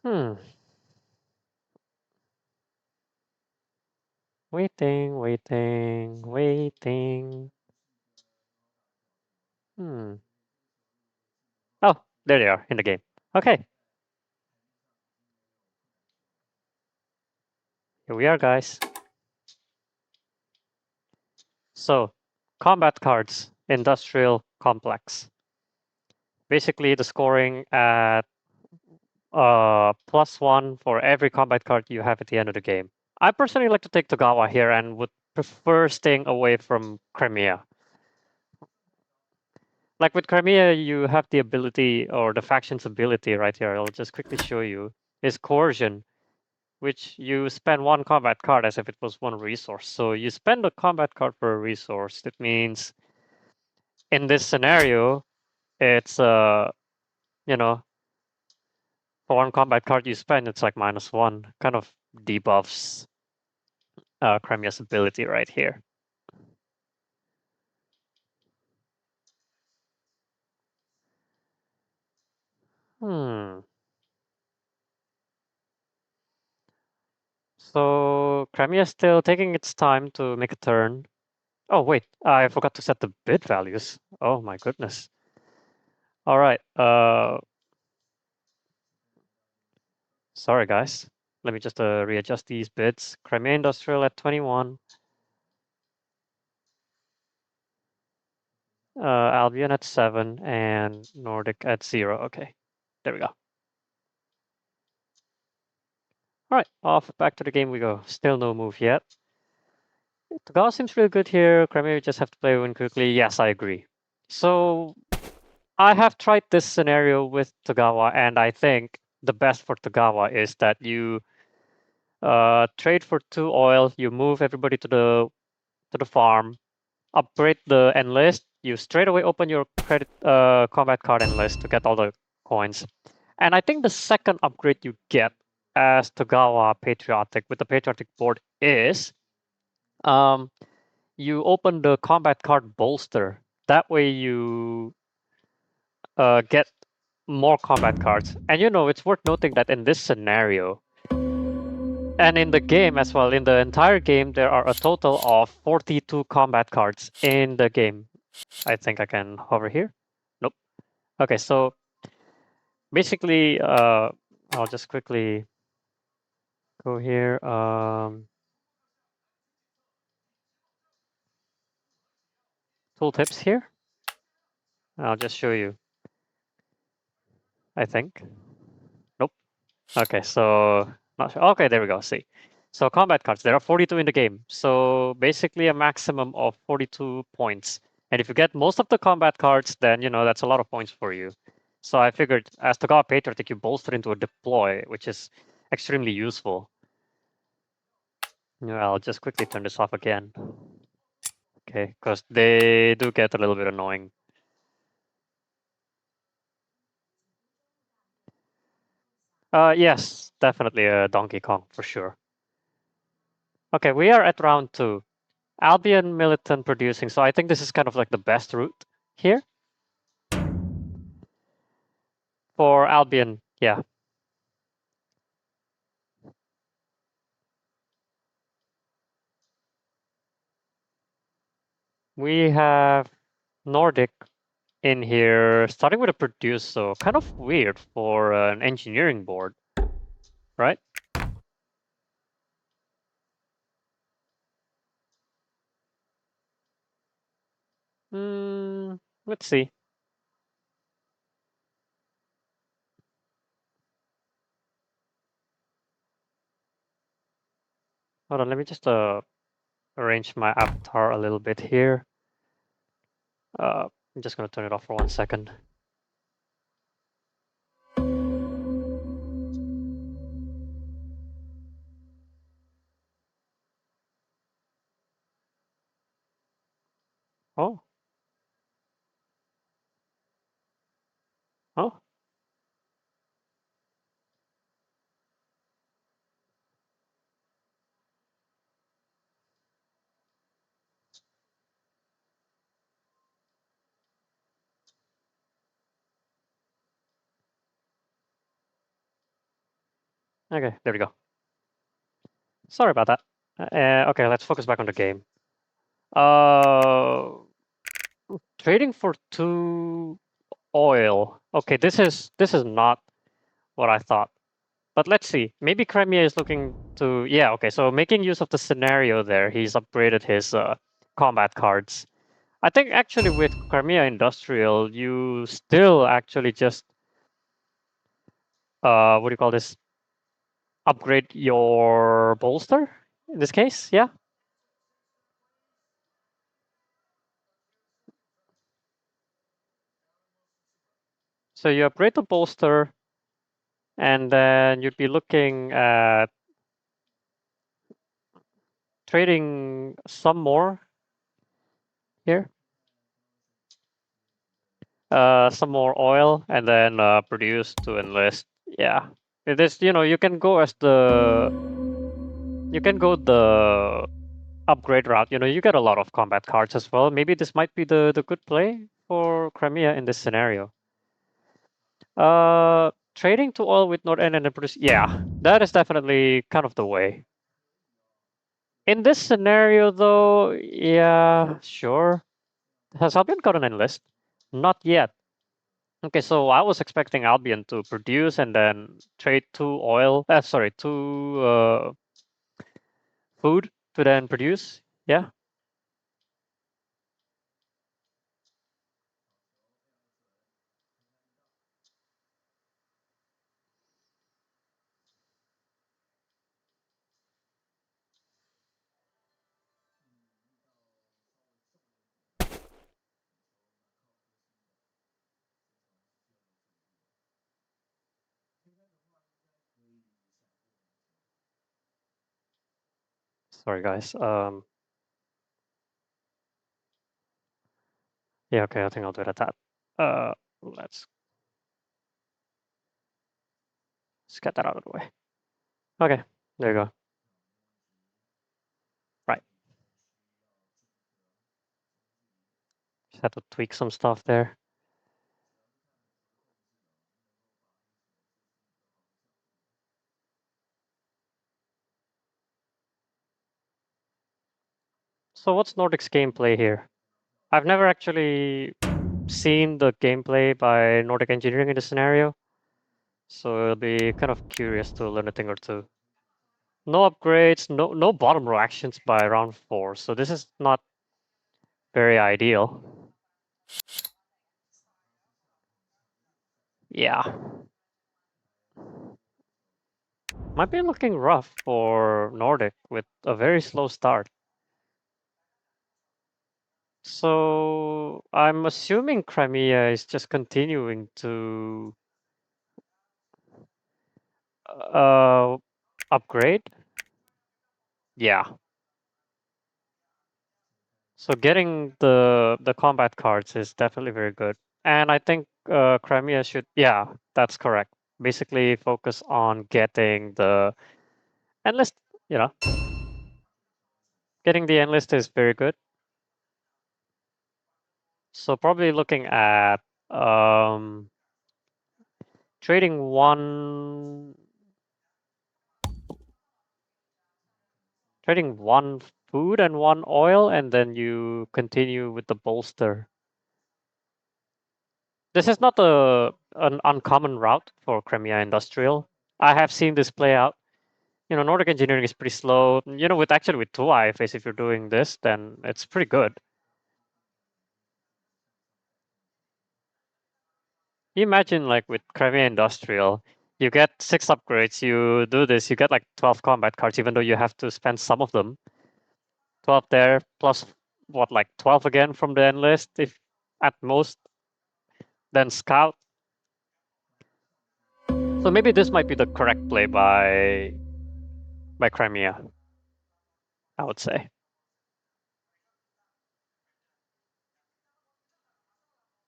Hmm. Waiting, waiting, waiting. Hmm. Oh, there they are in the game. Okay, here we are, guys. So, combat cards, industrial complex. Basically, the scoring at +1 for every combat card you have at the end of the game. I personally like to take Togawa here and would prefer staying away from Crimea. Like with Crimea, you have the ability, or the faction's ability right here, I'll just quickly show you, is Coercion, which you spend one combat card as if it was one resource. So you spend a combat card for a resource. That means in this scenario, it's, you know, for one combat card you spend, it's like -1. Kind of debuffs Crimea's ability right here. Hmm. So Crimea is still taking its time to make a turn. Oh, wait, I forgot to set the bid values. Oh my goodness. All right. Sorry, guys. Let me just readjust these bids. Crimea Industrial at 21. Albion at 7 and Nordic at 0. Okay, there we go. All right, off back to the game we go. Still no move yet. Togawa seems really good here. Crimea just have to play win quickly. Yes, I agree. So I have tried this scenario with Togawa, and I think the best for Togawa is that you trade for 2 oil. You move everybody to the farm, upgrade the enlist. You straight away open your credit combat card enlist to get all the coins. And I think the second upgrade you get as Togawa Patriotic with the Patriotic board is um, you open the combat card bolster. That way you get more combat cards. And you know, it's worth noting that in this scenario, and in the game as well, in the entire game, there are a total of 42 combat cards in the game. I think I can hover here. Nope. Okay, so basically, I'll just quickly go here. Tooltips here. I'll just show you, I think. Nope. Okay, so not sure. Okay, there we go. See. So combat cards, there are 42 in the game. So basically a maximum of 42 points. And if you get most of the combat cards, then you know that's a lot of points for you. So I figured as Togawa Patriotic, you bolster into a deploy, which is extremely useful. Yeah, I'll just quickly turn this off again. Okay, because they do get a little bit annoying. Yes, definitely a Donkey Kong for sure. Okay, we are at round 2. Albion Militant producing, so I think this is kind of like the best route here for Albion. Yeah, we have Nordic in here, starting with a produce, so kind of weird for an engineering board, right? Let's see. Hold on, let me just arrange my avatar a little bit here. I'm just gonna turn it off for 1 second. Oh, oh, Okay, there we go. Sorry about that. Okay, let's focus back on the game. Uh, Trading for 2 oil. Okay, this is not what I thought. But let's see. Maybe Crimea is looking to yeah. Okay, so making use of the scenario there, he's upgraded his combat cards. I think actually with Crimea Industrial, you still actually just what do you call this? Upgrade your bolster in this case, yeah. So you upgrade the bolster, and then you'd be looking at trading some more here, some more oil, and then produce to enlist. Yeah, it is. You can go as you can go the upgrade route. You get a lot of combat cards as well. Maybe this might be the good play for Crimea in this scenario. Trading to oil with North End and then produce. Yeah, that is definitely kind of the way. In this scenario, though, yeah, sure. Has Albion got an enlist? Not yet. Okay, so I was expecting Albion to produce and then trade to oil. Sorry, to food to then produce. Yeah. Sorry, guys. Yeah. Okay, I think I'll do it at that. Let's get that out of the way. Okay, there you go. Right. Just had to tweak some stuff there. So what's Nordic's gameplay here? I've never actually seen the gameplay by Nordic Engineering in this scenario, so it'll be kind of curious to learn a thing or two. No upgrades, no bottom row actions by round 4, so this is not very ideal. Yeah. Might be looking rough for Nordic with a very slow start. So I'm assuming Crimea is just continuing to uh, upgrade. Yeah. So getting the combat cards is definitely very good. And I think Crimea should, yeah, that's correct. Basically focus on getting the enlist, you know, getting the enlist is very good. So probably looking at um, trading one food and one oil, and then you continue with the bolster. This is not an uncommon route for Crimea Industrial. I have seen this play out. Nordic engineering is pretty slow. With 2 IFAs, if you're doing this, then it's pretty good. You imagine like with Crimea Industrial, you get 6 upgrades, you do this, you get like 12 combat cards, even though you have to spend some of them. 12 there, plus what, like 12 again from the enlist, if at most, then scout. So maybe this might be the correct play by Crimea, I would say.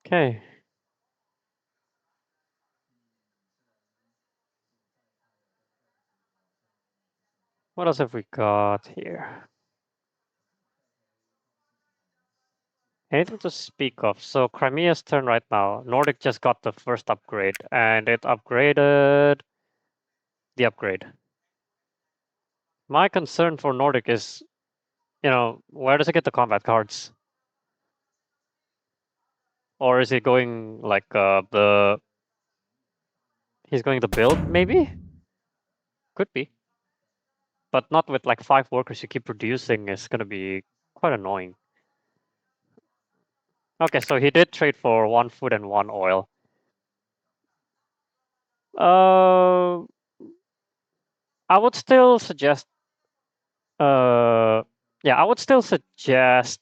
Okay. What else have we got here? Anything to speak of? So Crimea's turn right now. Nordic just got the first upgrade, and it upgraded the upgrade. My concern for Nordic is, where does it get the combat cards? Or is he going like he's going to build maybe? Could be. But not with like 5 workers you keep producing is gonna be quite annoying. Okay, so he did trade for 1 food and 1 oil. Uh, I would still suggest yeah, I would still suggest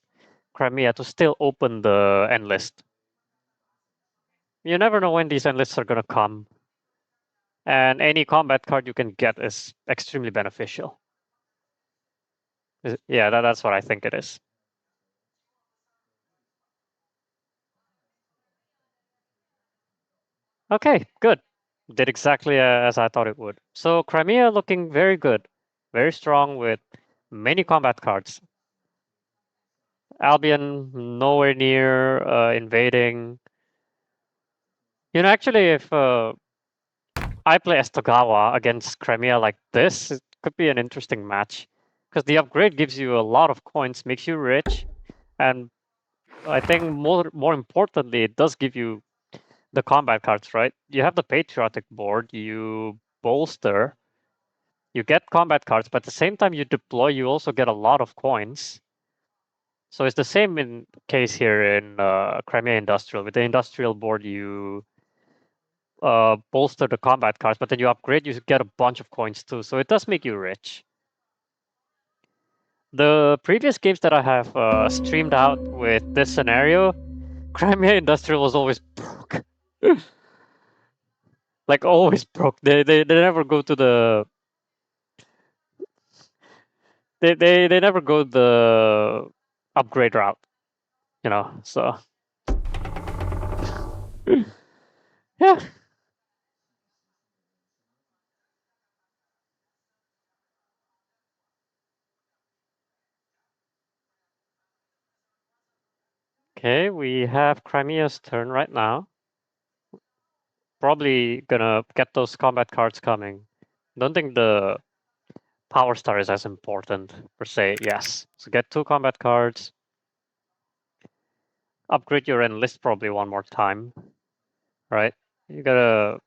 Crimea to still open the end list. You never know when these end lists are gonna come. And any combat card you can get is extremely beneficial. Yeah, that's what I think it is. Okay, good. Did exactly as I thought it would. So Crimea looking very good, very strong with many combat cards. Albion nowhere near invading. Actually, if I play Estagawa against Crimea like this, it could be an interesting match. Because the upgrade gives you a lot of coins, makes you rich, and I think more importantly, it does give you the combat cards, right? You have the patriotic board, you bolster, you get combat cards, but at the same time you deploy, you also get a lot of coins. So it's the same in case here in Crimea Industrial. With the industrial board, you bolster the combat cards, but then you upgrade, you get a bunch of coins too. So it does make you rich. The previous games that I have streamed out with this scenario, Crimea Industrial was always broke. Like always broke. They never go to the they never go the upgrade route, so yeah. Okay, we have Crimea's turn right now. Probably gonna get those combat cards coming. Don't think the power star is as important per se. Yes, so get 2 combat cards. Upgrade your enlist probably one more time, right? You gotta.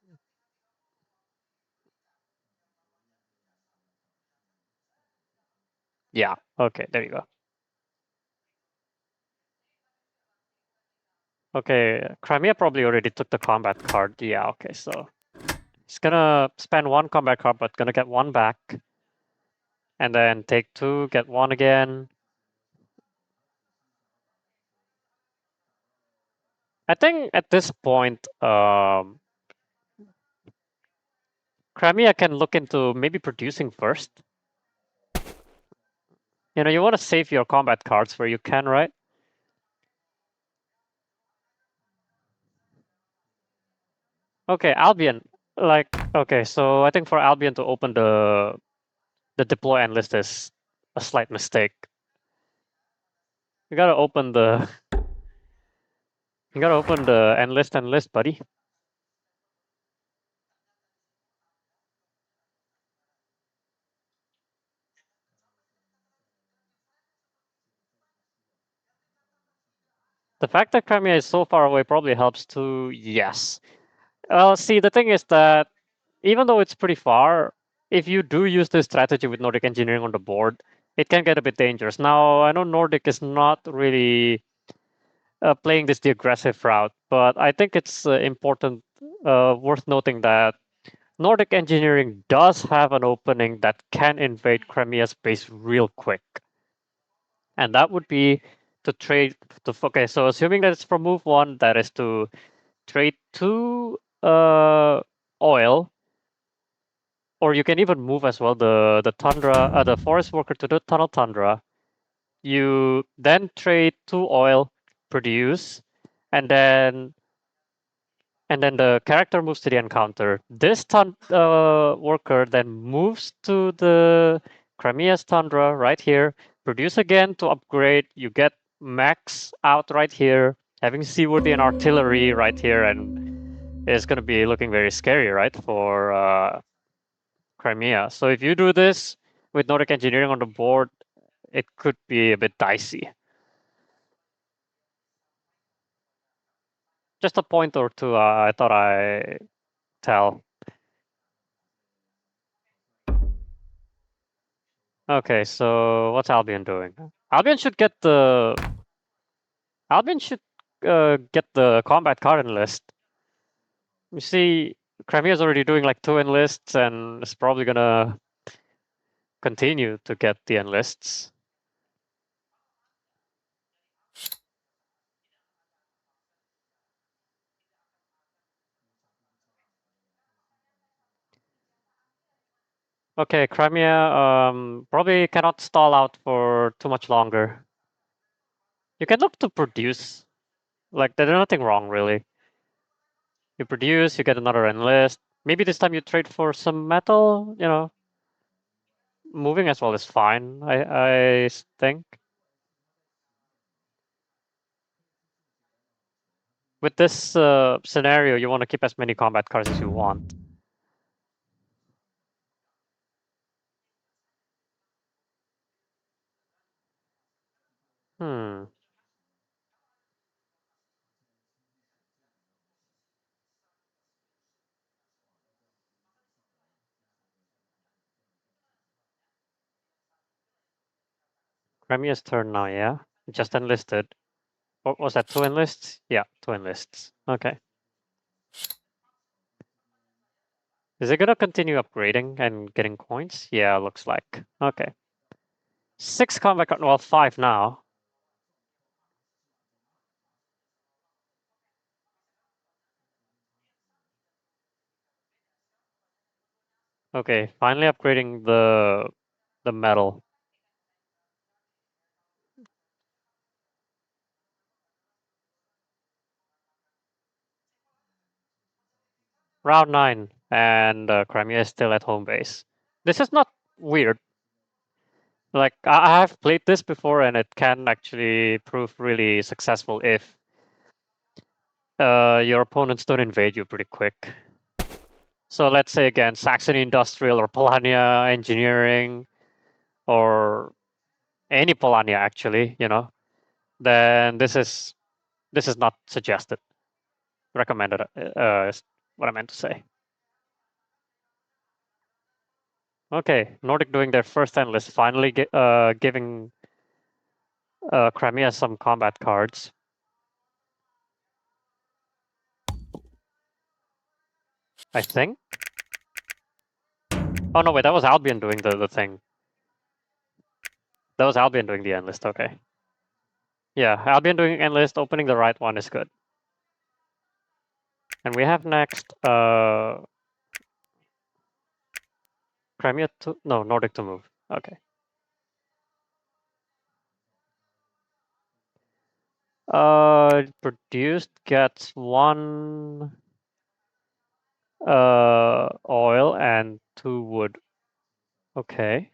Yeah. Okay, there you go. Okay, Crimea probably already took the combat card. Yeah. Okay, so he's gonna spend 1 combat card, but gonna get 1 back, and then take 2, get 1 again. I think at this point, Crimea can look into maybe producing first. You want to save your combat cards where you can, right? Okay, Albion. Okay, so I think for Albion to open the deploy end list is a slight mistake. You gotta open the end list, buddy. The fact that Crimea is so far away probably helps too. Yes. Well, see, the thing is that even though it's pretty far, if you do use this strategy with Nordic engineering on the board, it can get a bit dangerous. Now, I know Nordic is not really playing the aggressive route, but I think it's important, worth noting that Nordic engineering does have an opening that can invade Crimea's base real quick. And that would be to trade okay, so assuming that it's from move 1, that is to trade 2 oil, or you can even move as well the tundra, the forest worker to the tunnel tundra. You then trade 2 oil, produce, and then the character moves to the encounter. This worker then moves to the Crimea's tundra right here, produce again to upgrade. You get max out right here, having seaworthy and artillery right here, and it's going to be looking very scary, right, for Crimea. So if you do this with Nordic Engineering on the board, it could be a bit dicey. Just a point or two, I thought I tell. Okay, so what's Albion doing? Albion should get the combat card enlist. You see, Crimea's already doing like 2 enlists and is probably gonna continue to get the enlists. Okay, Crimea probably cannot stall out for too much longer. You can look to produce. Like, there's nothing wrong, really. You produce, you get another enlist. Maybe this time you trade for some metal, you know. Moving as well is fine, I think. With this scenario, you want to keep as many combat cards as you want. Hmm. Crimea's turn now, yeah? Just enlisted. What was that, 2 enlists? Yeah, 2 enlists. Okay. Is it gonna continue upgrading and getting coins? Yeah, looks like. Okay. 6 combat cards, well, 5 now. Okay, finally upgrading the metal. Round 9, and Crimea is still at home base. This is not weird. Like, I have played this before, and it can actually prove really successful if your opponents don't invade you pretty quick. So let's say again, Saxony Industrial or Polania Engineering, or any Polania actually, you know, then this is not suggested. Recommended is what I meant to say. Okay, Nordic doing their first enlist, finally giving Crimea some combat cards. I think. Oh no, wait, that was Albion doing the thing. That was Albion doing the enlist, okay. Yeah, Albion doing enlist, opening the right one is good. And we have next Crimea to, no, Nordic to move. Okay. Produced gets 1 oil and 2 wood. Okay.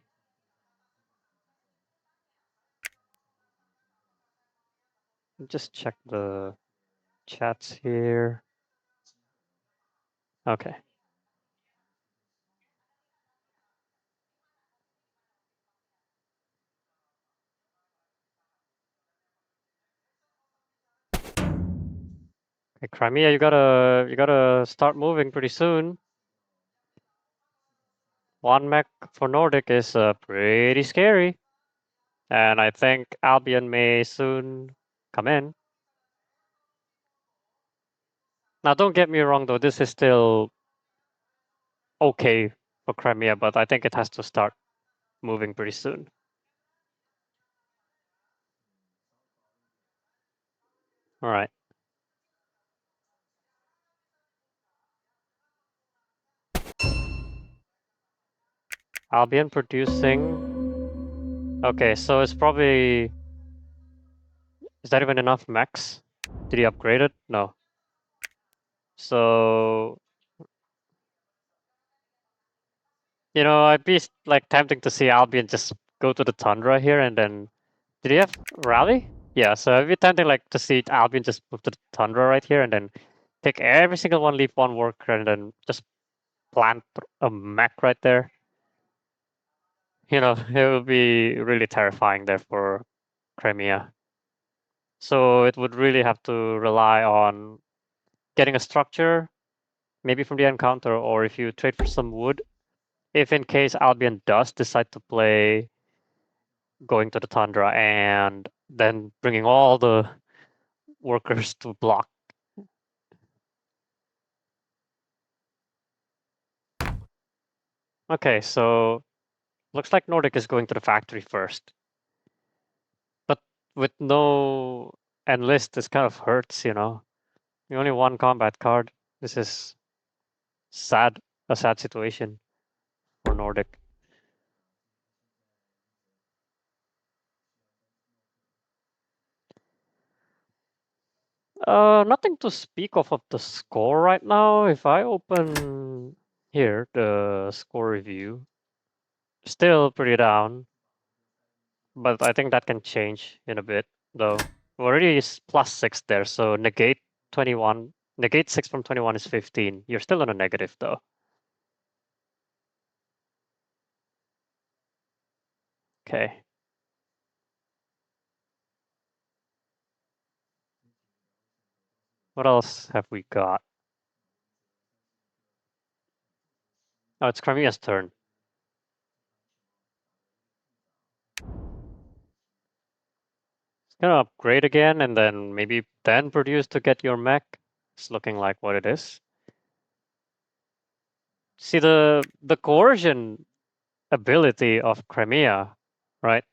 Just check the chats here. Okay. Okay, Crimea, you gotta start moving pretty soon. 1 mech for Nordic is pretty scary. And I think Albion may soon come in. Now, don't get me wrong, though. This is still okay for Crimea, but I think it has to start moving pretty soon. All right. Albion producing. Okay, so it's probably... Is that even enough mechs? Did he upgrade it? No. So... You know, I'd be like tempting to see Albion just go to the Tundra here and then... Did he have Rally? Yeah, so I'd be tempting like to see Albion just move to the Tundra right here and then take every single one, leave 1 worker, and then just plant a mech right there. it would be really terrifying there for Crimea. So it would really have to rely on getting a structure, maybe from the encounter, or if you trade for some wood. If in case Albion does decide to play going to the tundra and then bringing all the workers to block. Okay, so looks like Nordic is going to the factory first. But with no enlist, this kind of hurts. Only one combat card. This is sad, a sad situation for Nordic. Nothing to speak of the score right now. If I open here, the score review, still pretty down, but I think that can change in a bit, though. Already is +6 there, so negate 21, negate 6 from 21 is 15. You're still on a negative, though. Okay. What else have we got? Oh, it's Crimea's turn. It's gonna upgrade again, and then maybe then produce to get your mech. It's looking like what it is. See the coercion ability of Crimea, right?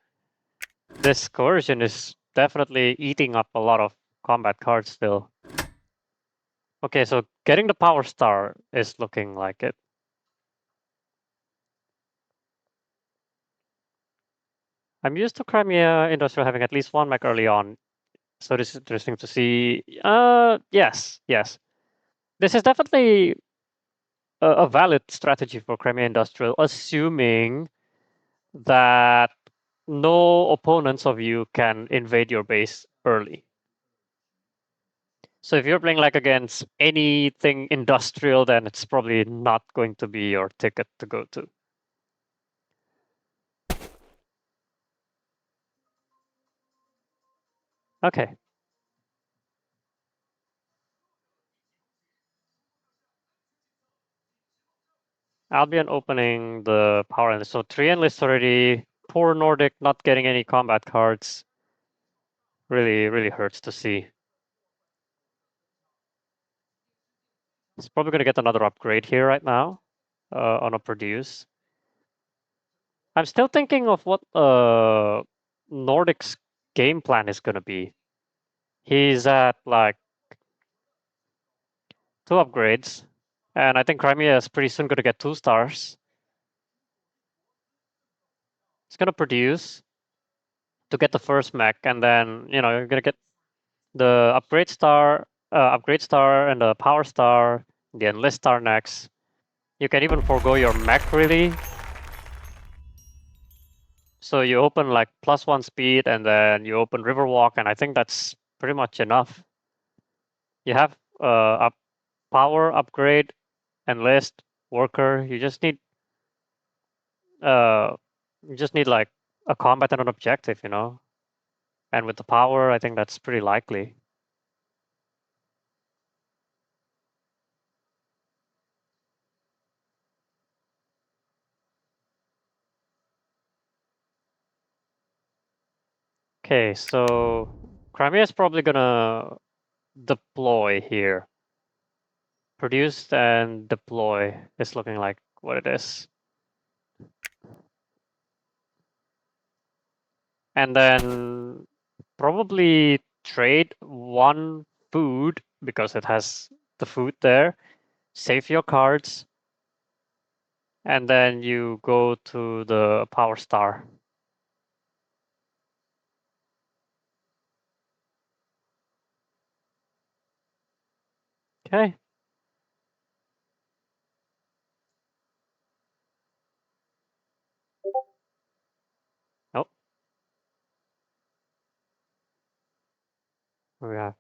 This coercion is definitely eating up a lot of combat cards still. Okay, so getting the power star is looking like it. I'm used to Crimea Industrial having at least one mech early on, so this is interesting to see. Yes, yes. This is definitely a valid strategy for Crimea Industrial, assuming that no opponents of you can invade your base early. So if you're playing like against anything industrial, then it's probably not going to be your ticket to go to. Okay. Albion opening the power enlist. So 3 enlists already. Poor Nordic not getting any combat cards. Really, really hurts to see. He's probably going to get another upgrade here right now on a produce. I'm still thinking of what Nordic's game plan is going to be. He's at like 2 upgrades, and I think Crimea is pretty soon going to get 2 stars. It's going to produce to get the first mech, and then you're going to get the upgrade star, and the power star, the enlist star next. You can even forego your mech really. So you open like +1 speed, and then you open Riverwalk, and I think that's pretty much enough. You have a power upgrade, enlist, worker. Uh, you just need like a combat and an objective. And with the power, I think that's pretty likely. Okay, so Crimea is probably gonna deploy here. Produce and deploy is looking like what it is. And then probably trade 1 food because it has the food there. Save your cards. And then you go to the power star. Okay. Oh, we have.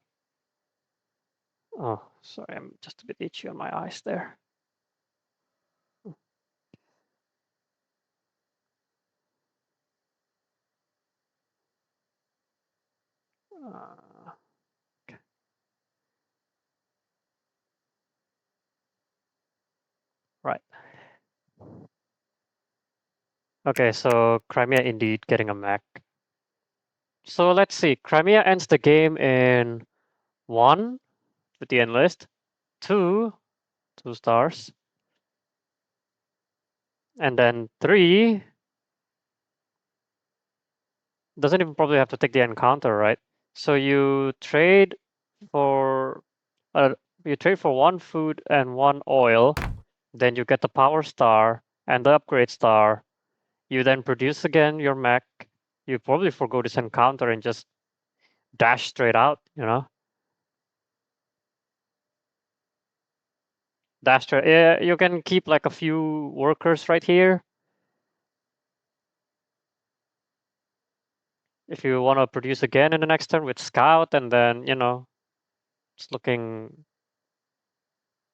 Oh, sorry, I'm just a bit itchy on my eyes there. Uh, right. Okay, so Crimea indeed getting a mech. So let's see. Crimea ends the game in 1 with the enlist, 2, 2 stars, and then 3 doesn't even probably have to take the encounter, right? So for uh, you trade for 1 food and 1 oil, then you get the power star and the upgrade star. You then produce again your mech. You probably forgo this encounter and just dash straight out, you know? Dash straight. Yeah, you can keep like a few workers right here if you want to produce again in the next turn with scout, and then it's looking,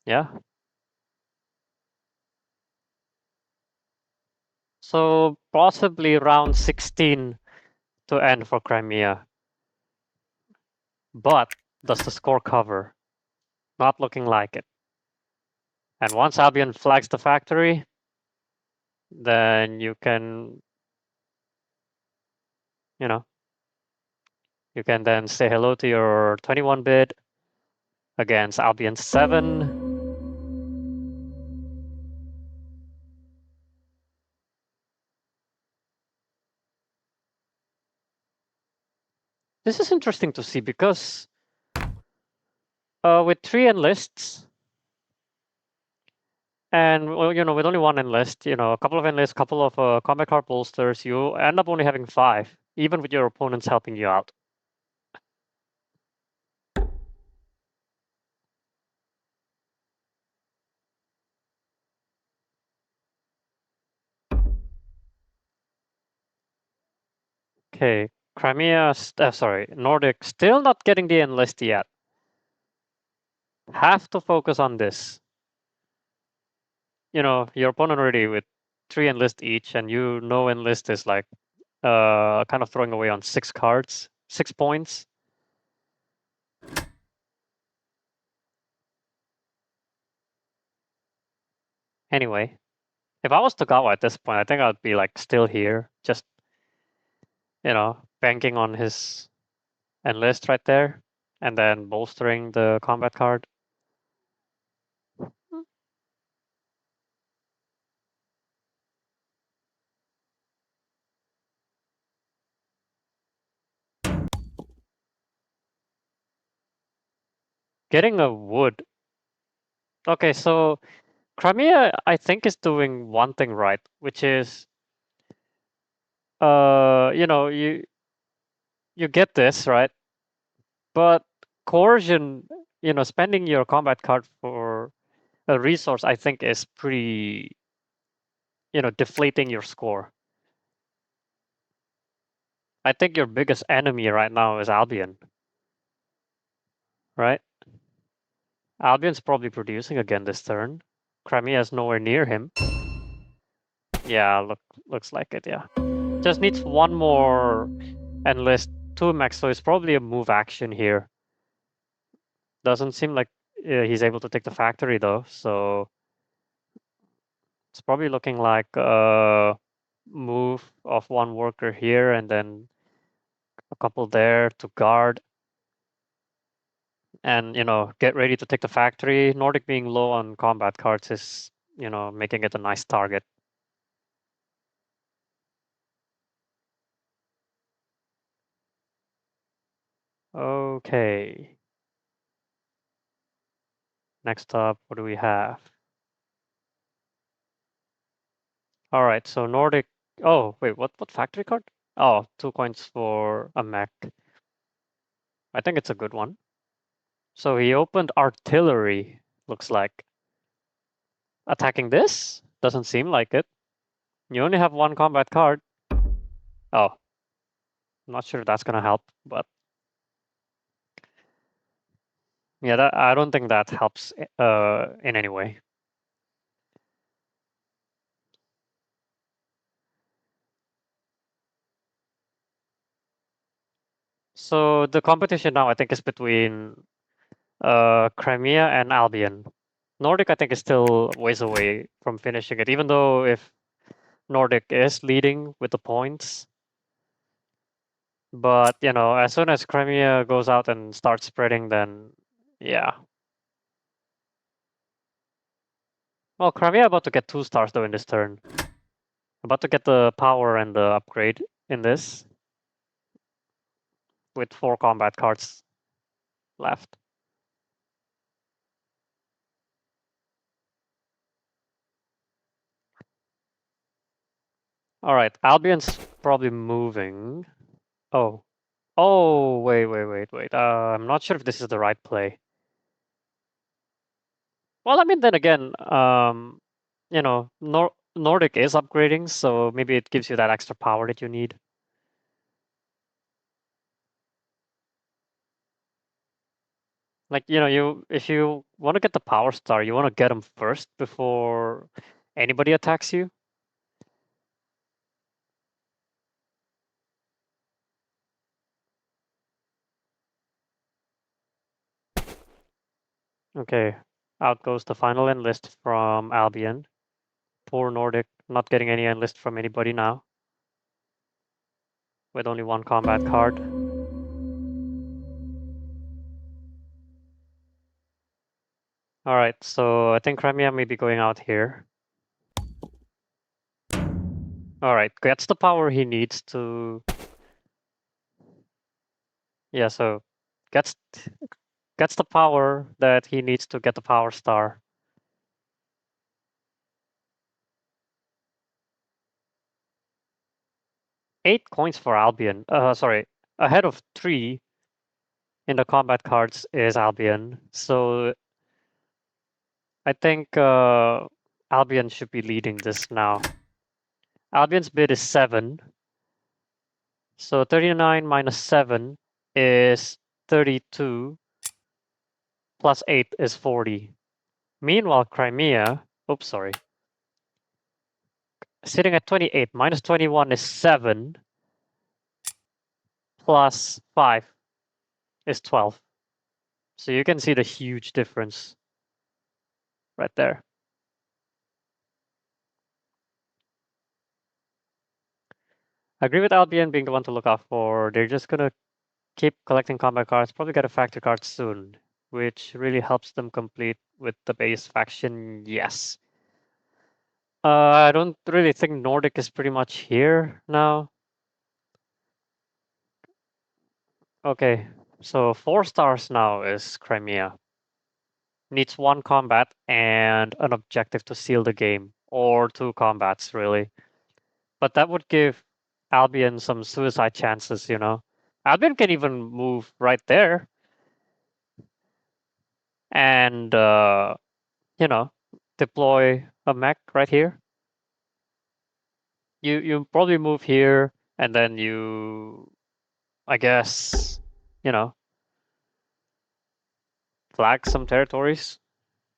yeah. So possibly round 16 to end for Crimea. But does the score cover? Not looking like it. And once Albion flags the factory, then you can, you know, you can then say hello to your 21 bid against Albion 7. This is interesting to see because with 3 enlists, and with only 1 enlist, a couple of enlists, couple of combat card bolsters, you end up only having 5, even with your opponents helping you out. Okay, Nordic still not getting the enlist yet. Have to focus on this. Your opponent already with 3 enlist each, and enlist is like kind of throwing away on 6 cards, 6 points. Anyway, if I was Togawa at this point, I think I'd be like still here, just banking on his enlist right there, and then bolstering the combat card. Getting a wood. Okay, so Crimea, I think, is doing one thing right, which is, you get this right, but coercion, spending your combat card for a resource, I think, is pretty, deflating your score. I think your biggest enemy right now is Albion, right? Albion's probably producing again this turn. Crimea is nowhere near him. Yeah, looks like it, yeah. Just needs 1 more enlist 2 max, so it's probably a move action here. Doesn't seem like he's able to take the factory though, so it's probably looking like a move of 1 worker here and then a couple there to guard. And, get ready to take the factory. Nordic being low on combat cards is, making it a nice target. Okay. Next up, what do we have? All right, so Nordic. Oh, wait, what factory card? Oh, 2 coins for a mech. I think it's a good one. So he opened artillery, looks like. Attacking this? Doesn't seem like it. You only have 1 combat card. Oh, I'm not sure if that's gonna help, but yeah, I don't think that helps in any way. So the competition now, I think, is between Crimea and Albion. Nordic, I think, is still ways away from finishing it, even though if Nordic is leading with the points. But, you know, as soon as Crimea goes out and starts spreading, then yeah. Well, Crimea about to get 2 stars though in this turn. About to get the power and the upgrade in this with 4 combat cards left. All right, Albion's probably moving. Oh, oh, wait. I'm not sure if this is the right play. Well, I mean, then again, you know, Nordic is upgrading, so maybe it gives you that extra power that you need. Like, you know, if you want to get the power star, you want to get them first before anybody attacks you. Okay, out goes the final enlist from Albion. Poor Nordic, not getting any enlist from anybody now, with only 1 combat card. All right, so I think Crimea may be going out here. All right, gets the power he needs to. Yeah, so gets the power that he needs to get the power star. Eight coins for Albion. Sorry, ahead of 3 in the combat cards is Albion. So I think Albion should be leading this now. Albion's bid is 7. So 39 minus 7 is 32. Plus 8 is 40. Meanwhile, Crimea, oops, sorry, sitting at 28. Minus 21 is 7. Plus 5 is 12. So you can see the huge difference right there. I agree with Albion being the one to look out for. They're just going to keep collecting combat cards, probably get a factory card soon, which really helps them complete with the base faction, yes. I don't really think Nordic is pretty much here now. Okay, so 4 stars now is Crimea. Needs 1 combat and an objective to seal the game, or 2 combats, really. But that would give Albion some suicide chances, you know. Albion can even move right there and, you know, deploy a mech right here. You probably move here and then you, I guess, you know, flag some territories,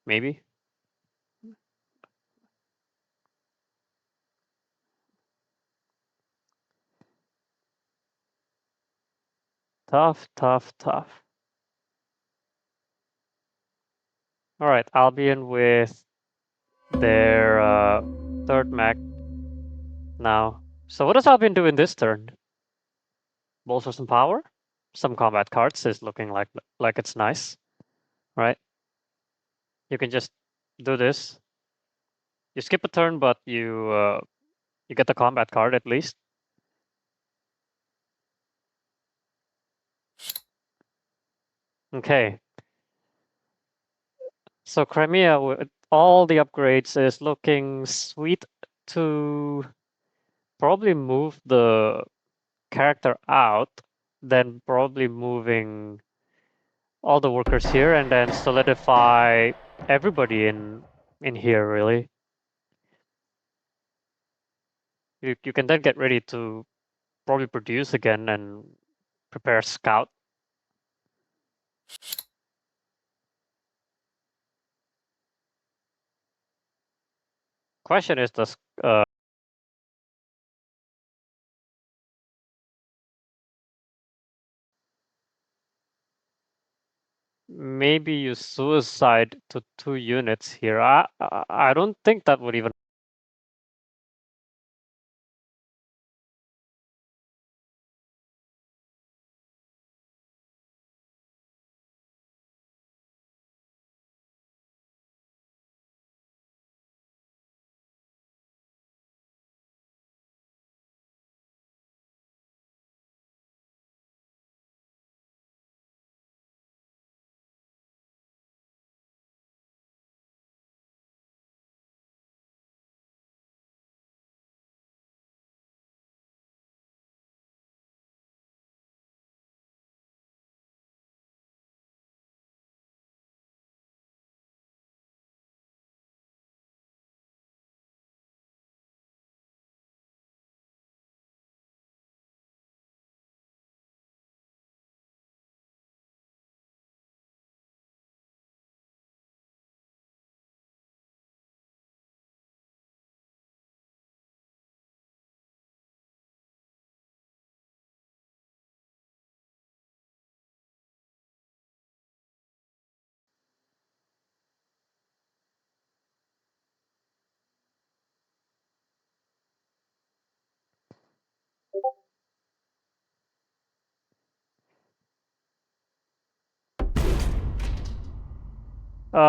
maybe. Tough. All right, Albion with their 3rd mech now. So what does Albion do in this turn? Bolster some power? Some combat cards is looking like it's nice, right? You can just do this. You skip a turn, but you get the combat card at least. Okay. So Crimea with all the upgrades is looking sweet to probably move the character out, then probably moving all the workers here and then solidify everybody in here really. You can then get ready to probably produce again and prepare scout. Question is, does maybe you suicide to 2 units here. I don't think that would even.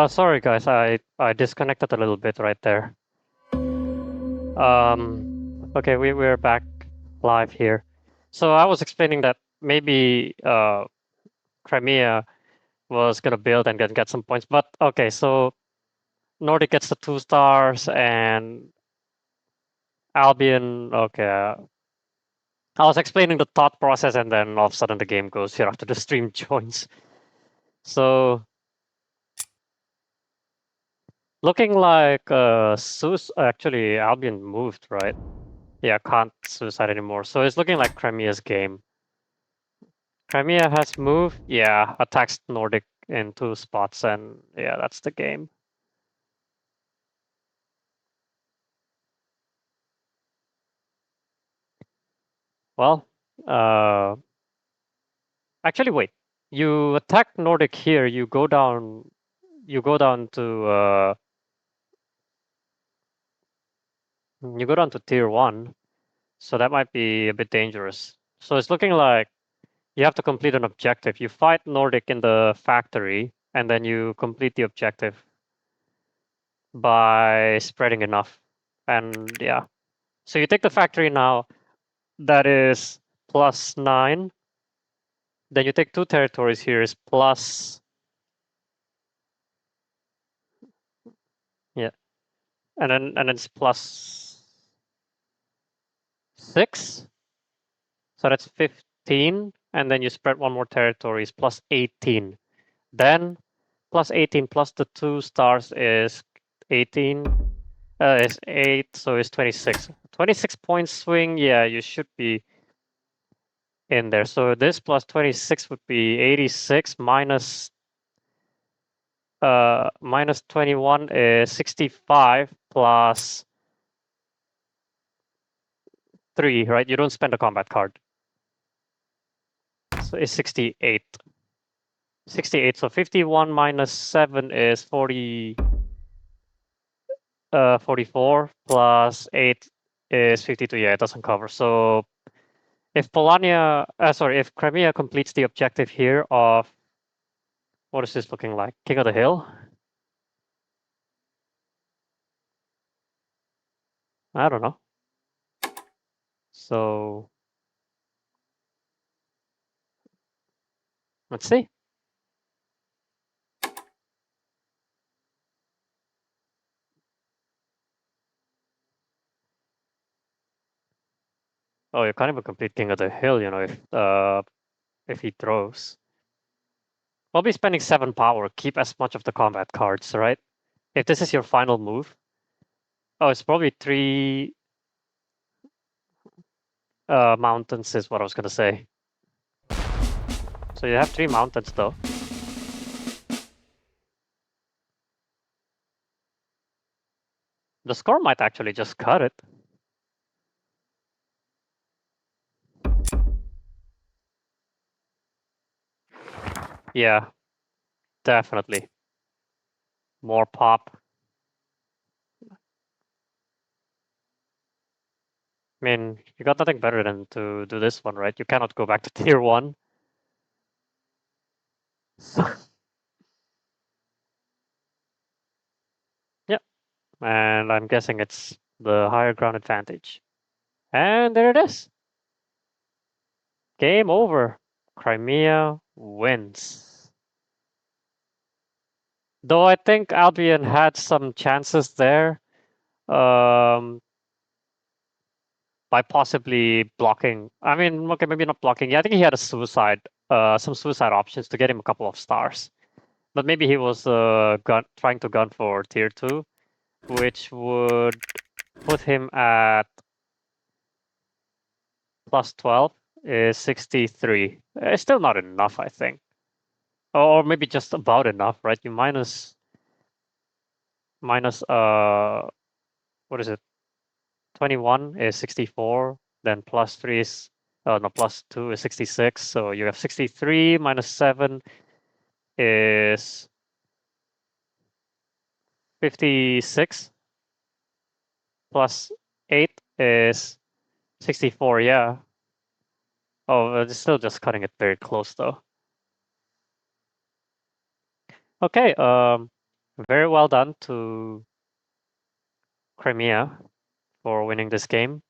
Sorry guys, I disconnected a little bit right there. Okay, we're back live here. So I was explaining that maybe Crimea was gonna build and get some points, but okay, so Nordic gets the 2 stars and Albion. Okay, I was explaining the thought process, and then all of a sudden the game goes here after the stream joins. So looking like actually Albion moved, right? Yeah, can't suicide anymore. So it's looking like Crimea's game. Crimea has moved. Yeah, attacks Nordic in 2 spots, and yeah, that's the game. Well, actually, wait. You attack Nordic here. You go down. You go down to. You go down to tier 1. So that might be a bit dangerous. So it's looking like you have to complete an objective. You fight Nordic in the factory, and then you complete the objective by spreading enough. And yeah. So you take the factory now. That is +9. Then you take 2 territories here is plus. Yeah. And then it's +6. So that's 15. And then you spread 1 more territory is +18. Then +18 plus the 2 stars is 18. Is 8, so it's 26. 26 point swing, yeah, you should be in there. So this plus 26 would be 86 minus 21 is 65 plus 3, right? You don't spend a combat card. So it's 68. 68. So 51 minus 7 is 44 plus 8 is 52. Yeah, it doesn't cover. So if if Crimea completes the objective here of, what is this looking like? King of the Hill? I don't know. So let's see. Oh, you can't even complete King of the Hill, if he throws. I'll be spending 7 power. Keep as much of the combat cards, right? If this is your final move. Oh, it's probably 3 mountains is what I was gonna say. So you have 3 mountains though. The score might actually just cut it. Yeah. Definitely. More pop. I mean, you got nothing better than to do this one, right? You cannot go back to tier 1. So, yeah, and I'm guessing it's the higher ground advantage. And there it is. Game over. Crimea wins. Though I think Albion had some chances there, um, by possibly blocking. I mean, okay, maybe not blocking. Yeah, I think he had some suicide options to get him a couple of stars. But maybe he was trying to gun for tier 2, which would put him at plus 12 is 63. It's still not enough, I think. Or maybe just about enough, right? You minus what is it? 21 is 64, then plus 3 is no, plus 2 is 66. So you have 63 minus 7 is 56, plus 8 is 64, yeah. Oh, it's still just cutting it very close though. Okay, very well done to Crimea for winning this game.